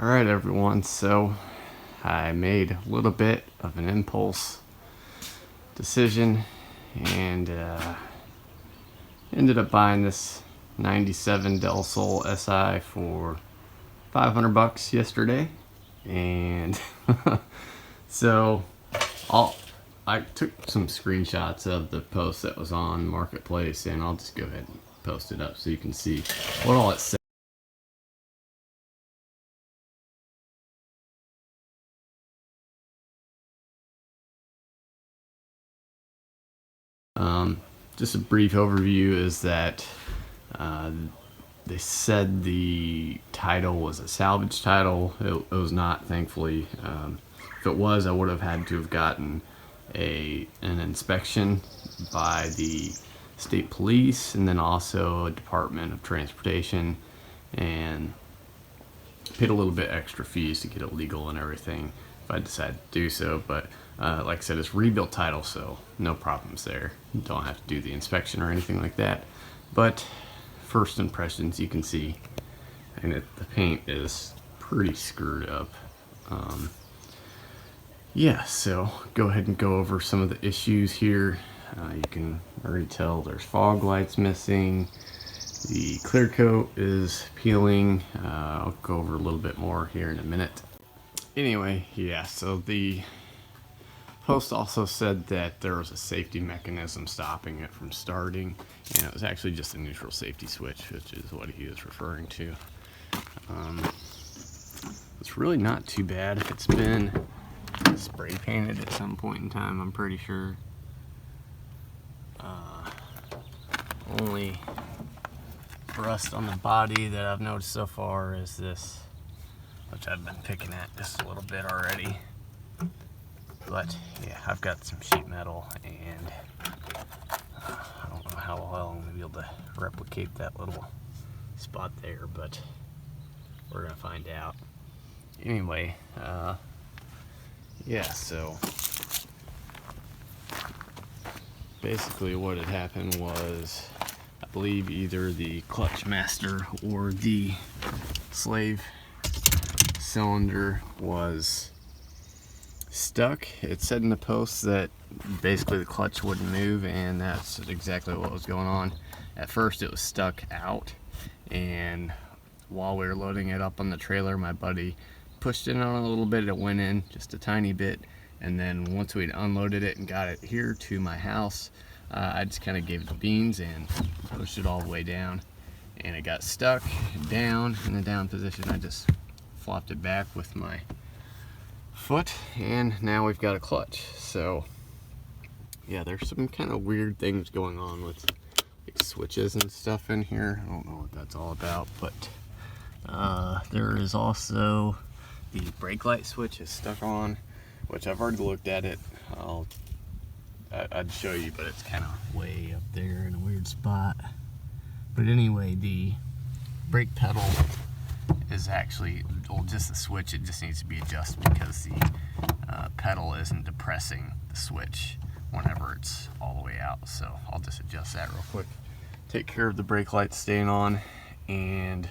Alright everyone, so I made a little bit of an impulse decision and ended up buying this 97 Del Sol SI for $500 yesterday. And so I took some screenshots of the post that was on Marketplace, and I'll just go ahead and post it up so you can see what all it said. Just a brief overview is that they said the title was a salvage title. It was not, thankfully. If it was, I would have had to have gotten an inspection by the state police and then also a Department of Transportation, and paid a little bit extra fees to get it legal and everything if I decide to do so. But like I said, it's rebuilt title, so no problems there. You don't have to do the inspection or anything like that. But first impressions, you can see, and the paint is pretty screwed up. Yeah, so go ahead and go over some of the issues here. You can already tell there's fog lights missing. The clear coat is peeling. I'll go over a little bit more here in a minute. Anyway, yeah, so the post also said that there was a safety mechanism stopping it from starting, and it was actually just a neutral safety switch, which is what he was referring to. It's really not too bad. It's been spray painted at some point in time, I'm pretty sure. Only rust on the body that I've noticed so far is this, which I've been picking at just a little bit already. But yeah, I've got some sheet metal, and I don't know how well I'm going to be able to replicate that little spot there, but we're going to find out. Anyway, yeah, so basically what had happened was, I believe either the clutch master or the slave cylinder was stuck. It said in the post that basically the clutch wouldn't move, and that's exactly what was going on. At first it was stuck out, and while we were loading it up on the trailer, my buddy pushed it on a little bit. It went in just a tiny bit, and then once we'd unloaded it and got it here to my house, I just kind of gave it the beans and pushed it all the way down, and it got stuck down in the down position. I just flopped it back with my foot, and now we've got a clutch. So yeah, there's some kind of weird things going on with like switches and stuff in here. I don't know what that's all about, but there is also the brake light switch is stuck on, which I've already looked at it. I'd show you, but it's kind of way up there in a weird spot. But anyway, the brake pedal is actually, well, just the switch, it just needs to be adjusted because the pedal isn't depressing the switch whenever it's all the way out. So I'll just adjust that real quick, take care of the brake lights staying on. And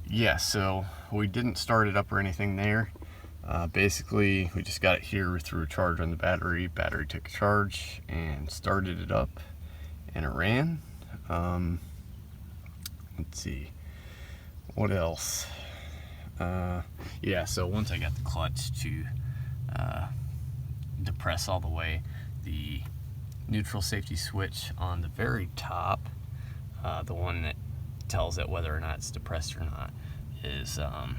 yeah, so we didn't start it up or anything there. Basically, we just got it here. We threw a charge on the battery. Battery took a charge and started it up, and it ran. Let's see, what else? Yeah, so once I got the clutch to depress all the way, the neutral safety switch on the very top, the one that tells it whether or not it's depressed or not, is I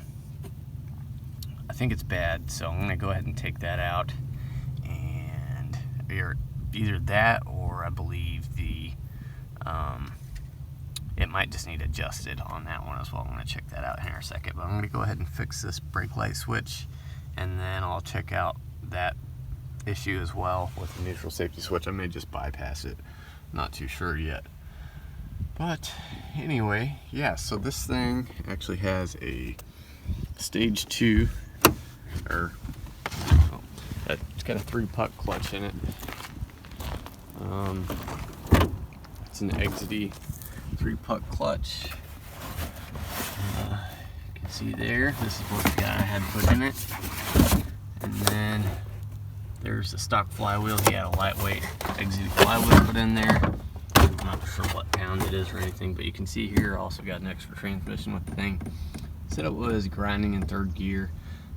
think it's bad, so I'm going to go ahead and take that out, and either that or I believe the it might just need adjusted on that one as well. I'm going to check that out here in a second, but I'm going to go ahead and fix this brake light switch, and then I'll check out that issue as well with the neutral safety switch. I may just bypass it, not too sure yet. But anyway, yeah, so this thing actually has a stage 2, or it's got a 3-puck clutch in it. It's an Exity 3-puck clutch. You can See there, this is what the guy had put in it. And then there's the stock flywheel. He had a lightweight exit flywheel put in there. I'm not sure what pound it is or anything, but you can see here I also got an extra transmission with the thing. Said it was grinding in 3rd gear.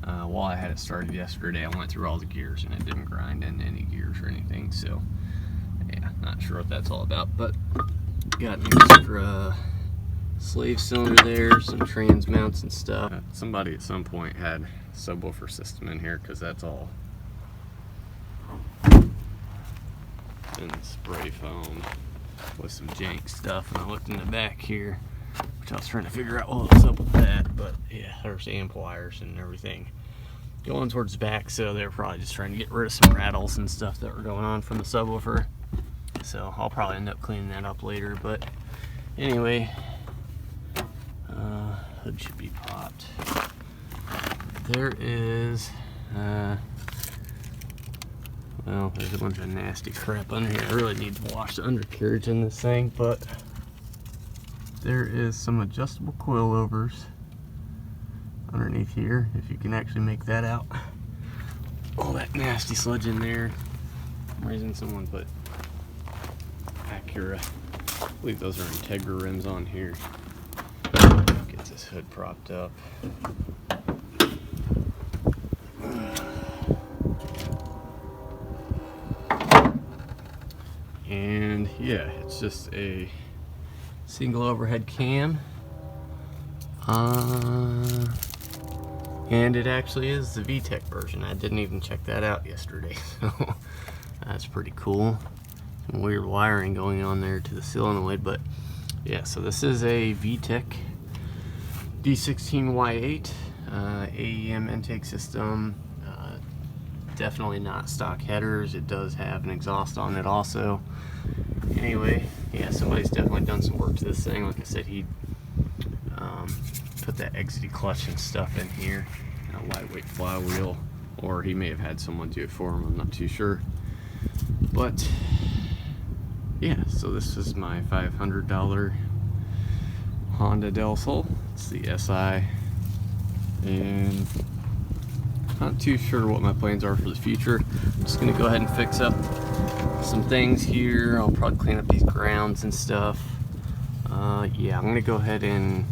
While I had it started yesterday, I went through all the gears and it didn't grind in any gears or anything. So yeah, not sure what that's all about, but got an extra slave cylinder there, some trans mounts and stuff. Somebody at some point had a subwoofer system in here, because that's all been spray foam with some jank stuff. And I looked in the back here, which I was trying to figure out what was up with that, but yeah, there's amp wires and everything going towards the back, so they're probably just trying to get rid of some rattles and stuff that were going on from the subwoofer. So I'll probably end up cleaning that up later, but anyway, hood should be popped. There is, well, there's a bunch of nasty crap under here. I really need to wash the undercarriage in this thing, but there is some adjustable coilovers underneath here, if you can actually make that out. All that nasty sludge in there. For some reason someone put Acura, I believe those are Integra rims on here. Get this hood propped up. And yeah, it's just a single overhead cam. And it actually is the VTEC version. I didn't even check that out yesterday, so that's pretty cool. Some weird wiring going on there to the solenoid, but yeah, so this is a VTEC D16Y8 AEM intake system. Definitely not stock headers. It does have an exhaust on it also. Anyway, yeah, somebody's definitely done some work to this thing. Like I said, he put that exidy clutch and stuff in here, and a lightweight flywheel, or he may have had someone do it for him, I'm not too sure. But yeah, so this is my $500 Honda Del Sol. It's the SI, and not too sure what my plans are for the future. I'm just gonna go ahead and fix up some things here. I'll probably clean up these grounds and stuff. Yeah, I'm gonna go ahead and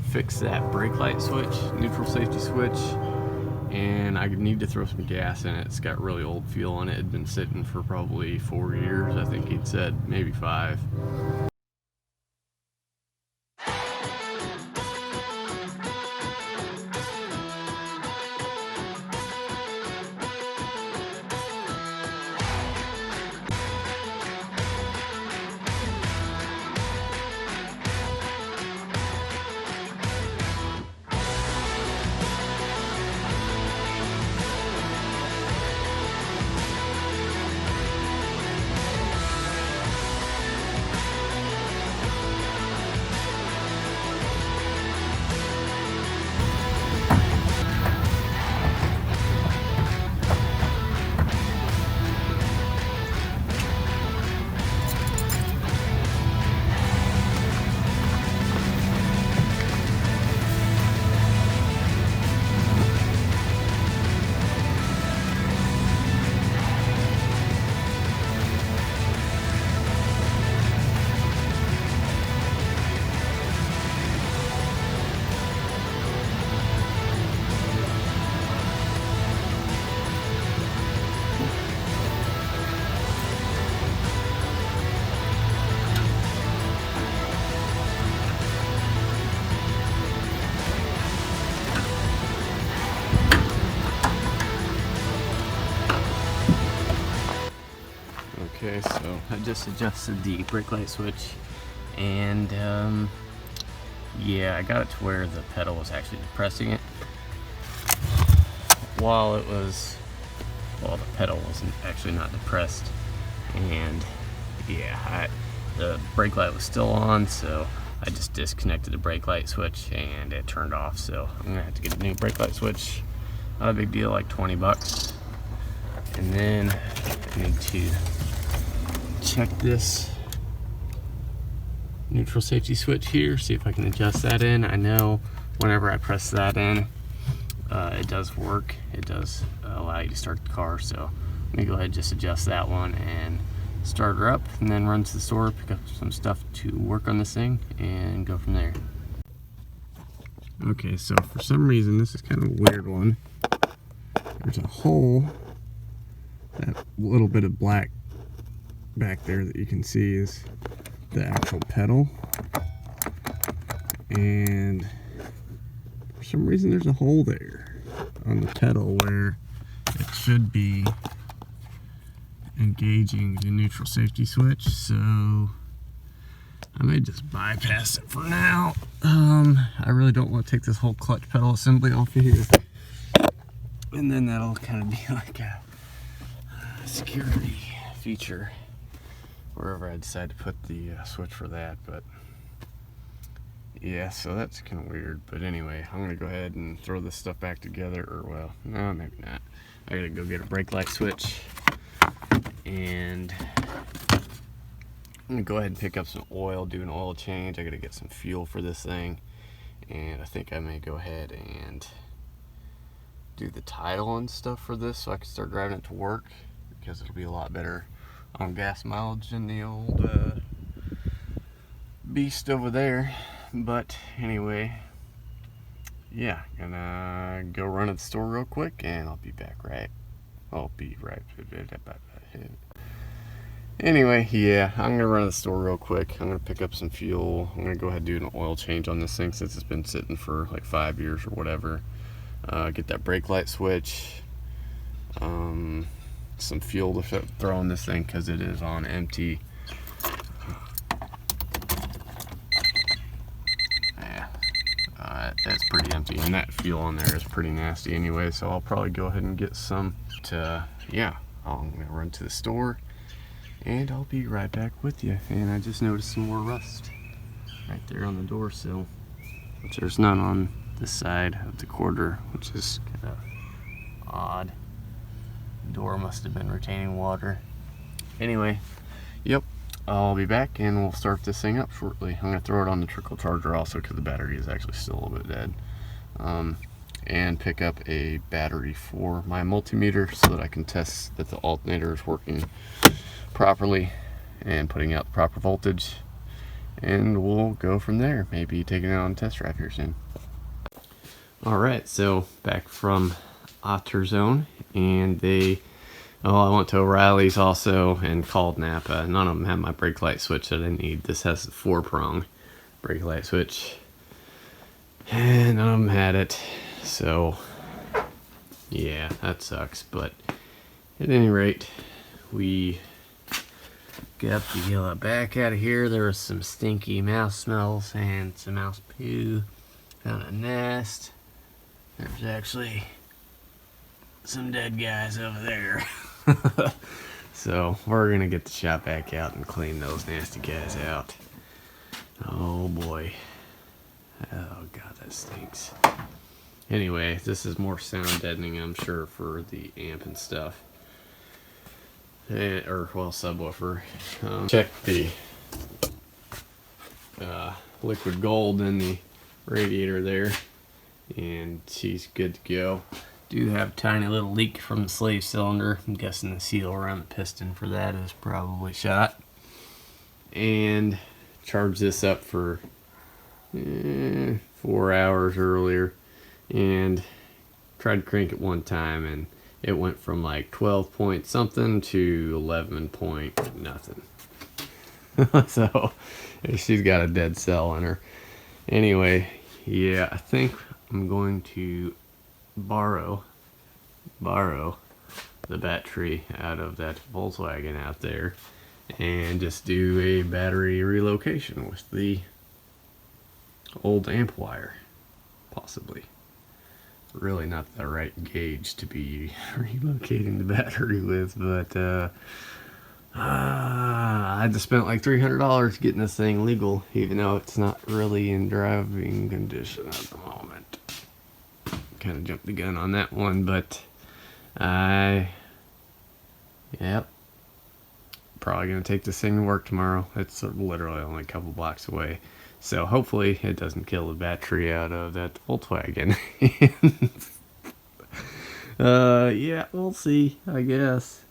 fix that brake light switch, neutral safety switch, and I need to throw some gas in it. It's got really old feel on it. It had been sitting for probably 4 years, I think he'd said, maybe 5. Okay, so I just adjusted the brake light switch, and yeah, I got it to where the pedal was actually depressing it. While it was, well, the pedal wasn't actually not depressed, and yeah, the brake light was still on, so I just disconnected the brake light switch and it turned off. So I'm gonna have to get a new brake light switch. Not a big deal, like 20 bucks. And then I need to check this neutral safety switch here, see if I can adjust that in. I know whenever I press that in, it does work. It does allow you to start the car. So let me go ahead and just adjust that one and start her up, and then run to the store, pick up some stuff to work on this thing, and go from there. Okay, so for some reason, this is kind of a weird one. There's a hole, that little bit of black back there that you can see is the actual pedal, and for some reason there's a hole there on the pedal where it should be engaging the neutral safety switch, so I may just bypass it for now. I really don't want to take this whole clutch pedal assembly off of here, and then that'll kind of be like a security feature wherever I decide to put the switch for that. But yeah, so that's kind of weird. But anyway, I'm gonna go ahead and throw this stuff back together, or well, no, maybe not. I gotta go get a brake light switch, and I'm gonna go ahead and pick up some oil, do an oil change. I gotta get some fuel for this thing, and I think I may go ahead and do the title and stuff for this so I can start driving it to work, because it'll be a lot better on gas mileage than the old beast over there. But anyway, yeah, gonna go run to the store real quick, and I'll be back right. Anyway, yeah, I'm gonna run to the store real quick. I'm gonna pick up some fuel. I'm gonna go ahead and do an oil change on this thing since it's been sitting for like 5 years or whatever. Get that brake light switch, some fuel to throw on this thing because it is on empty. Yeah, that's pretty empty, and that fuel on there is pretty nasty anyway, so I'll probably go ahead and get some to, yeah, I'm gonna run to the store, and I'll be right back with you. And I just noticed some more rust right there on the door sill, which there's none on this side of the quarter, which is kind of odd. The door must have been retaining water. Anyway, yep, I'll be back and we'll start this thing up shortly. I'm gonna throw it on the trickle charger also because the battery is actually still a little bit dead. And pick up a battery for my multimeter so that I can test that the alternator is working properly and putting out the proper voltage, and we'll go from there. Maybe taking it on a test drive here soon. Alright, so back from AutoZone, and I went to O'Reilly's also and called Napa. None of them had my brake light switch that I need. This has the 4-prong brake light switch, and none of them had it. So yeah, that sucks. But at any rate, we got the back out of here. There was some stinky mouse smells and some mouse poo. Found a nest. There's actually some dead guys over there. So we're gonna get the shop back out and clean those nasty guys out. Oh boy. Oh god, that stinks. Anyway, this is more sound deadening, I'm sure, for the amp and stuff. Or well, subwoofer. Check the liquid gold in the radiator there, and she's good to go. Do have a tiny little leak from the slave cylinder. I'm guessing the seal around the piston for that is probably shot. And charged this up for 4 hours earlier, and tried to crank it one time, and it went from like 12 point something to 11 point nothing. So she's got a dead cell in her. Anyway, yeah, I think I'm going to borrow the battery out of that Volkswagen out there and just do a battery relocation with the old amp wire, possibly. Really not the right gauge to be relocating the battery with, but I just spent like $300 getting this thing legal, even though it's not really in driving condition at the moment. Kind of jumped the gun on that one, but yep, probably gonna take this thing to work tomorrow. It's literally only a couple blocks away, So hopefully it doesn't kill the battery out of that Volkswagen. Yeah, we'll see, I guess.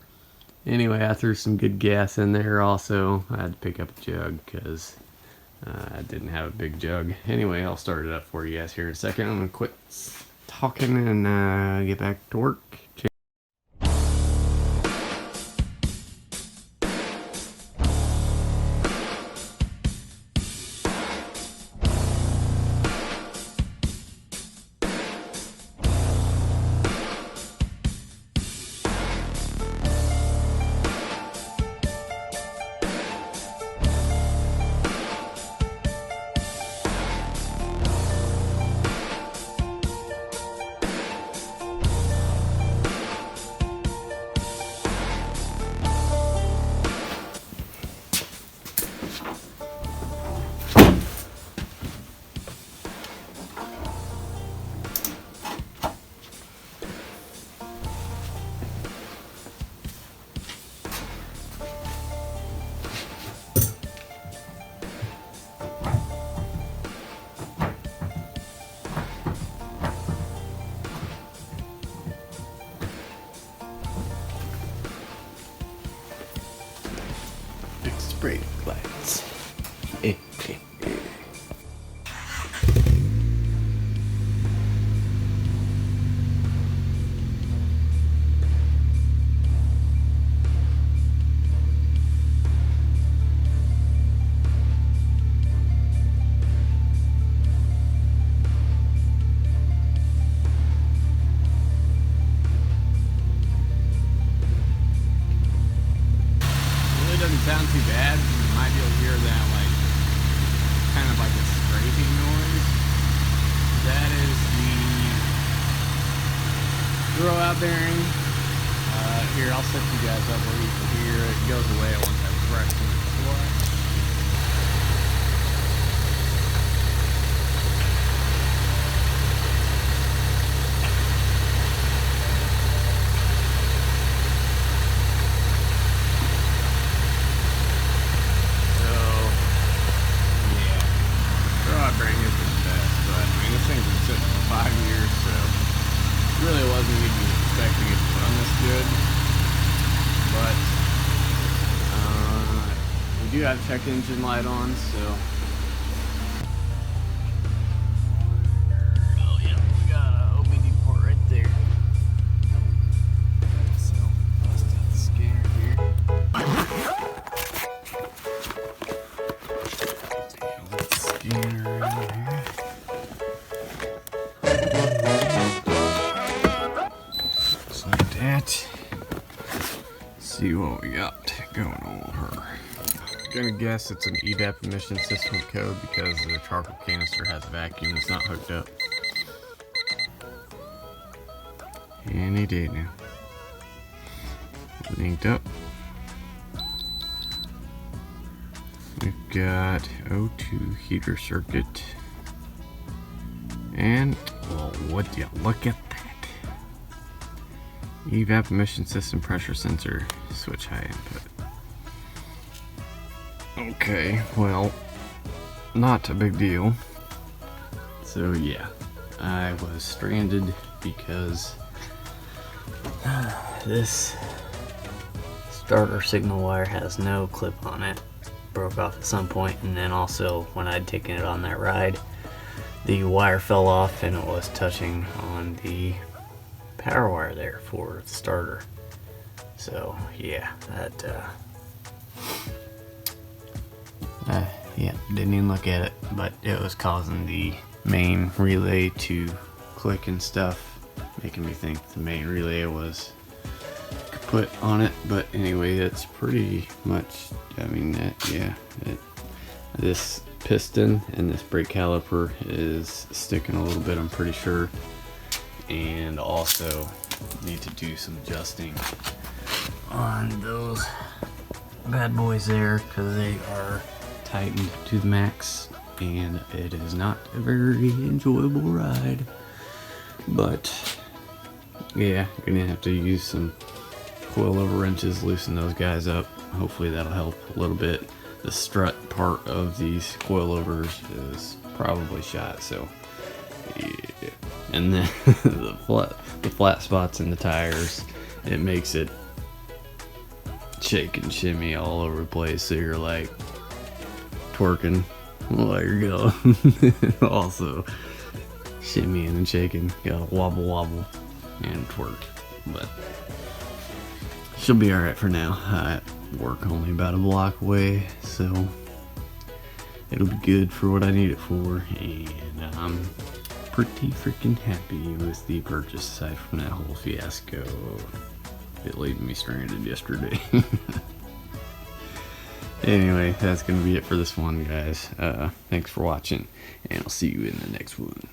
Anyway, I threw some good gas in there also. I had to pick up a jug because I didn't have a big jug. Anyway, I'll start it up for you guys here in a second. I'm going to quit talking and get back to work. Brake lights. Doesn't sound too bad. You might be able to hear that, like, kind of like a scraping noise. That is the throw out bearing. Here, I'll set you guys up where you can hear it. It goes away once I press the clutch. Really wasn't even expecting it to run this good, but we do have check engine light on, so oh yeah, we got a OBD port right there. So bust out the scanner here. Let's scanner around here. See what we got going on with her. Gonna guess it's an EVAP emission system code because the charcoal canister has a vacuum that's not hooked up. Any day now. Linked up. We've got O2 heater circuit. And, well, would you look at that? EVAP emission system pressure sensor, switch high input. Okay, well, not a big deal. So yeah, I was stranded because this starter signal wire has no clip on it. Broke off at some point, and then also when I'd taken it on that ride, the wire fell off and it was touching on the power wire there for the starter. So yeah, that yeah, didn't even look at it, but it was causing the main relay to click and stuff, making me think the main relay was put on it. But anyway, that's pretty much, I mean, this piston and this brake caliper is sticking a little bit, I'm pretty sure. And also need to do some adjusting on those bad boys there because they are tightened to the max, and it is not a very enjoyable ride. But yeah, gonna have to use some coilover wrenches, loosen those guys up. Hopefully that'll help a little bit. the strut part of these coilovers is probably shot. So yeah. And then the flat spots in the tires, it makes it shake and shimmy all over the place, so you're like twerking while you're going. Also shimmying and shaking, gotta wobble and twerk. But she'll be alright for now. I work only about a block away, so it'll be good for what I need it for, and I'm pretty freaking happy with the purchase, aside from that whole fiasco of it leaving me stranded yesterday. Anyway, that's gonna be it for this one, guys. Thanks for watching, and I'll see you in the next one.